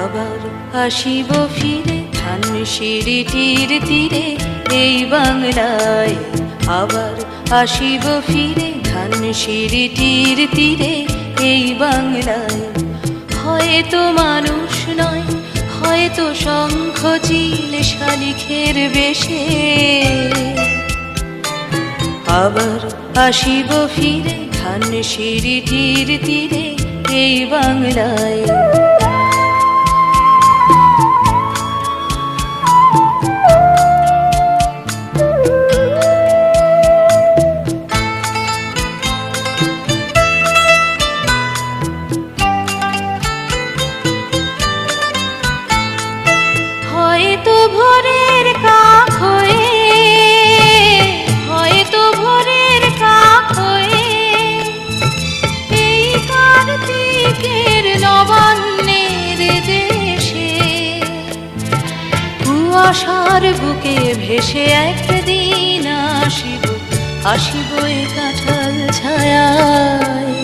আবার আসিব ফিরে ধানসিঁড়িটির তীরে এই বাংলায়। আবার আসিব ফিরে ধানসিঁড়িটির তীরে এই বাংলায়। হয়তো মানুষ নয়, হয়তো শঙ্খ চিল শালিখের বেশে। আবার আসিব ফিরে ধানসিঁড়িটির তীরে এই বাংলায়। হয়তো ভোরের কাক হয়ে, হয়তো ভোরের কাক হয়ে এই কার্তিকের নবান্নের দেশে কুয়াশার বুকে ভেসে একদিন আসিব, আসিব এ কাঁঠাল ছায়ায়।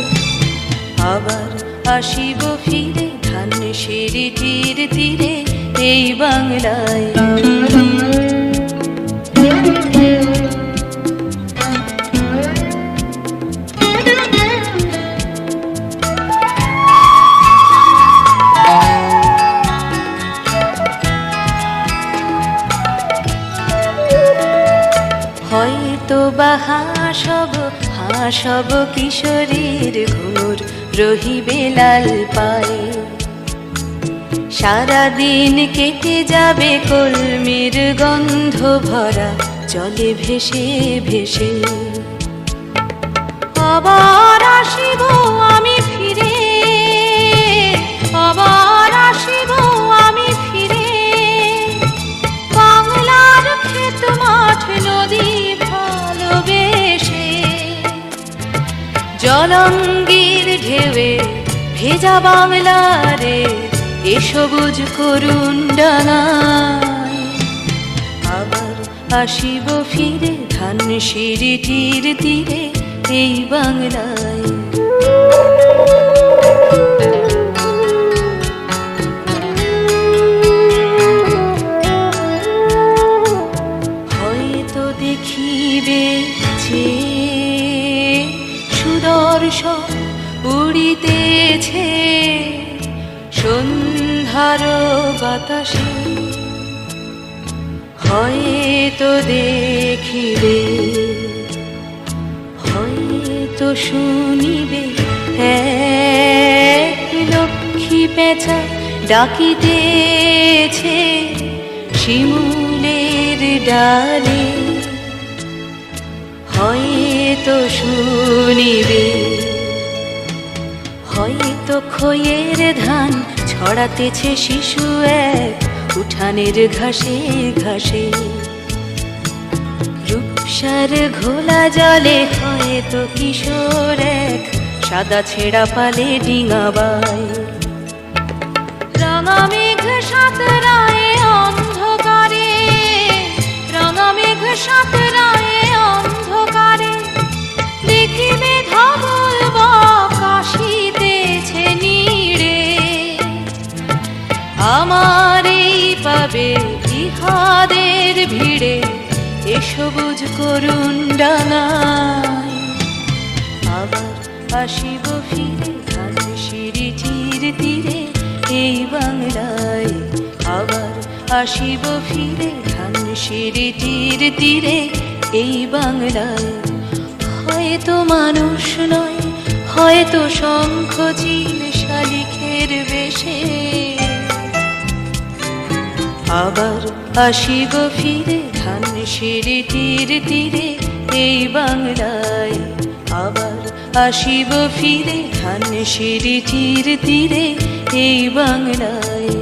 আবার আসিব ফিরে ধানসিঁড়িটির তীরে এই বাংলায়। হয়তো বা হাসব কিশোরীর ঘুর রহিবে লাল পায়ে। সারাদিন কেটে যাবে কলমির গন্ধ ভরা জলে ভেসে ভেসে। আবার আসিব আমি ফিরে, আবার আসিব আমি ফিরে বাংলার ক্ষেত মাঠ নদী ভালোবেসে। জলঙ্গির ঢেউয়ে ভেজা বাংলারে এ সবুজ করুণ ডাঙায়। আবার আসিব ফিরে ধানসিঁড়িটির তীরে এই বাংলায়। হয়তো দেখিবে যে সুদর্শন উড়িতেছে সন্ধ্যার বাতাসে। হয়তো দেখিবে, হয়তো শুনিবে এক লক্ষ্মী পেঁচা ডাকিতেছে শিমুলের ডালে। হয়তো শুনিবে, হয়তো খইয়ের ধান ছড়াতেছে শিশু এক উঠানের ঘাসে ঘাসে। রূপসার ঘোলা জলে হয়তো কিশোর এক সাদা ছেঁড়া পালে ডিঙাবায়। রাঙা মেঘ সাঁতরায় অন্ধকারে, রাঙা মেঘ সাঁতরায় অন্ধকারে দেখিবে ধবল বক আসিতেছে নীড়ে। আমার এই পাবে ইহাদের ভিড়ে এ সবুজ করুণ ডাঙায়। আবার আসিব ফিরে ধানসিঁড়িটির তীরে এই বাংলায়। আবার আসিব ফিরে ধানসিঁড়িটির তীরে এই বাংলায়। হয়তো মানুষ নয়, হয়তো শঙ্খ চিল শালিখের বেশে। আবার আসিব ফিরে ধানসিঁড়িটির তীরে এই বাংলায়। আবার আসিব ফিরে ধানসিঁড়িটির তীরে এই বাংলায়।